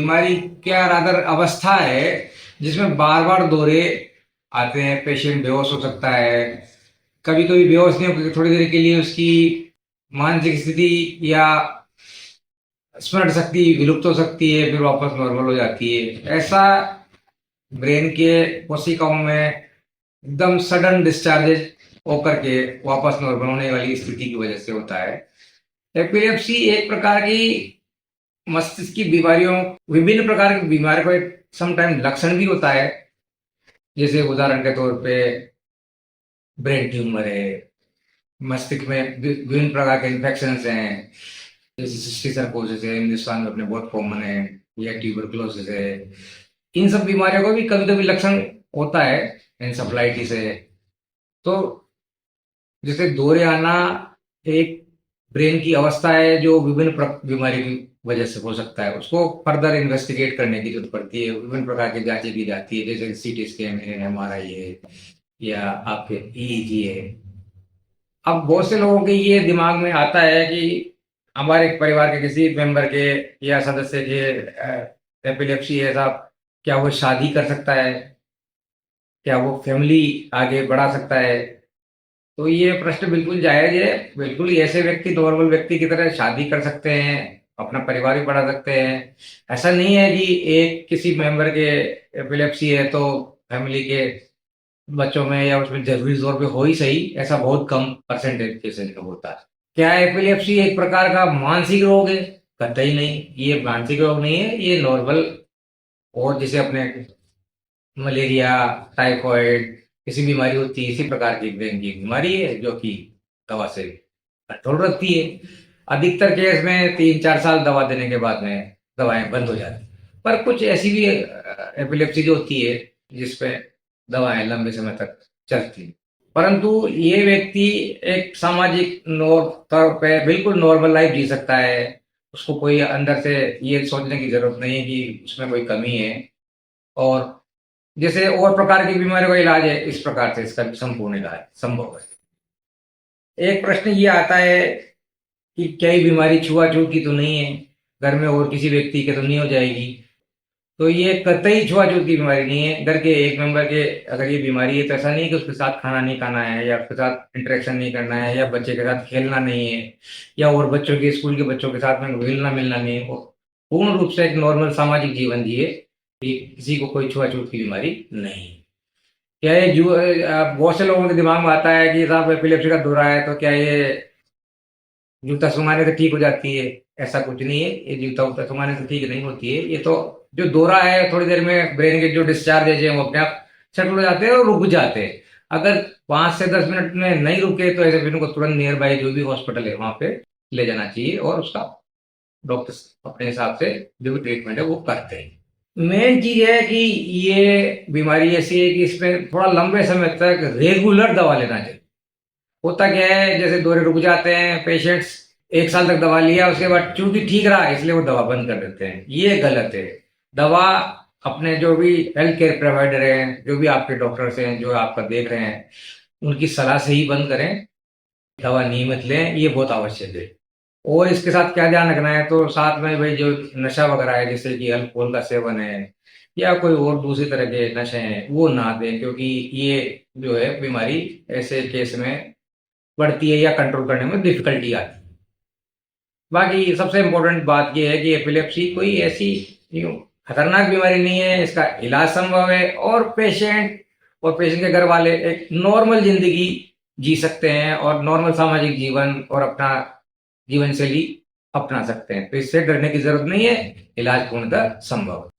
बीमारी क्या रादर अवस्था है जिसमें बार बार दौरे आते हैं। पेशेंट बेहोश हो सकता है, कभी कभी बेहोश नहीं हो, थोड़ी देर के लिए उसकी मानसिक स्थिति या स्मरण शक्ति विलुप्त हो सकती है, फिर वापस नॉर्मल हो जाती है। ऐसा ब्रेन के कोशिकाओं में एकदम सडन डिस्चार्जेज होकर के वापस नॉर्मल होने वाली स्थिति की वजह से होता है। एपिलेप्सी एक प्रकार की मस्तिष्क की बीमारियों, विभिन्न प्रकार की बीमारियों का एक समटाइम लक्षण भी होता है। जैसे उदाहरण के तौर पे ब्रेन ट्यूमर है, मस्तिष्क में विभिन्न प्रकार के इन्फेक्शन हैं, जैसे सिस्टिक सर्कोसिस है, हिंदुस्तान में अपने बहुत कॉमन है, या ट्यूबरकुलोसिस है। इन सब बीमारियों का भी कभी कभी लक्षण होता है, एंसेफेलाइटिस है। तो जैसे दौरे आना एक ब्रेन की अवस्था है जो विभिन्न बीमारी की वजह से हो सकता है। उसको फर्दर इन्वेस्टिगेट करने की जरूरत पड़ती है, विभिन्न प्रकार की जांचें की जाती है, जैसे सीटी स्कैन है, एमआरआई है, या आपके ईईजी है। अब बहुत से लोगों के ये दिमाग में आता है कि हमारे परिवार के किसी मेंबर के या सदस्य के एपिलेप्सी है साहब, क्या वो शादी कर सकता है, क्या वो फैमिली आगे बढ़ा सकता है। तो ये प्रश्न बिल्कुल जायज है। बिल्कुल ही ऐसे व्यक्ति नॉर्मल व्यक्ति की तरह शादी कर सकते हैं, अपना परिवार भी बढ़ा सकते हैं। ऐसा नहीं है कि एक किसी मेंबर के एपिलेप्सी है तो फैमिली के बच्चों में या उसमें जरूरी तौर पे हो ही सही, ऐसा बहुत कम परसेंटेज केसेस में होता है। क्या एपिलेप्सी एक प्रकार का मानसिक रोग है? कतई नहीं, ये मानसिक रोग नहीं है, ये नॉर्मल और जैसे अपने मलेरिया, टाइफॉइड किसी बीमारी होती है, इसी प्रकार की ब्रेन की बीमारी है जो कि दवा से कंट्रोल रखती है। अधिकतर केस में 3-4 साल दवा देने के बाद में दवाएं बंद हो जाती हैं। पर कुछ ऐसी भी एपिलेप्सी जो होती है जिसपे दवाएं लंबे समय तक चलती हैं। परंतु ये व्यक्ति एक सामाजिक तौर पे बिल्कुल नॉर्मल लाइफ जी सकता है। उसको कोई अंदर से ये सोचने की जरूरत नहीं है कि उसमें कोई कमी है। और जैसे और प्रकार की बीमारियों का इलाज है, इस प्रकार से इसका संपूर्ण इलाज संभव है। एक प्रश्न ये आता है कि क्या ये बीमारी छुआछूत की तो नहीं है, घर में और किसी व्यक्ति के तो नहीं हो जाएगी? तो ये कतई छुआछूत की बीमारी नहीं है। घर के एक मेंबर के अगर ये बीमारी है तो ऐसा नहीं है कि उसके साथ खाना नहीं खाना है, या उसके साथ इंटरेक्शन नहीं करना है, या बच्चे के साथ खेलना नहीं है, या और बच्चों के स्कूल के बच्चों के साथ में मिलना मिलना नहीं है। वो पूर्ण रूप से एक नॉर्मल सामाजिक जीवन जिए, किसी को कोई छुआछूत की बीमारी नहीं। क्या ये बहुत से लोगों के दिमाग में आता है कि साहब एपिलेप्सी का दौरा है तो क्या ये जूता सुंघाने से ठीक हो जाती है? ऐसा कुछ नहीं है, ये जूता उता सुंघाने से ठीक नहीं होती है। ये तो जो दौरा है, थोड़ी देर में ब्रेन के जो डिस्चार्ज है वो अपने आप सेटल हो जाते हैं और रुक जाते हैं। अगर 5 से 10 मिनट में नहीं रुके तो ऐसे व्यक्ति को तुरंत नियर बाई जो भी हॉस्पिटल है वहां पे ले जाना चाहिए, और उसका डॉक्टर अपने हिसाब से जो भी ट्रीटमेंट है वो करते हैं। मेन चीज है कि ये बीमारी ऐसी है कि इसमें थोड़ा लंबे समय तक रेगुलर दवा लेना चाहिए। होता क्या है, जैसे दौरे रुक जाते हैं, पेशेंट्स 1 साल तक दवा लिया, उसके बाद चूंकि ठीक रहा इसलिए वो दवा बंद कर देते हैं। ये गलत है। दवा अपने जो भी हेल्थ केयर प्रोवाइडर हैं, जो भी आपके डॉक्टर्स हैं जो आपका देख रहे हैं, उनकी सलाह से ही बंद करें। दवा नियमित लें, ये बहुत आवश्यक है। और इसके साथ क्या ध्यान रखना है, तो साथ में भाई जो नशा वगैरह है, जैसे कि अल्कोहल का सेवन है या कोई और दूसरी तरह के नशे हैं, वो ना दें, क्योंकि ये जो है बीमारी ऐसे केस में बढ़ती है या कंट्रोल करने में डिफिकल्टी आती है। बाकी सबसे इम्पोर्टेंट बात यह है कि एपिलेप्सी कोई ऐसी खतरनाक बीमारी नहीं है, इसका इलाज संभव है, और पेशेंट के घर वाले एक नॉर्मल जिंदगी जी सकते हैं और नॉर्मल सामाजिक जीवन और अपना जीवन शैली अपना सकते हैं। तो इससे डरने की जरूरत नहीं है, इलाज पूर्णतः संभव है।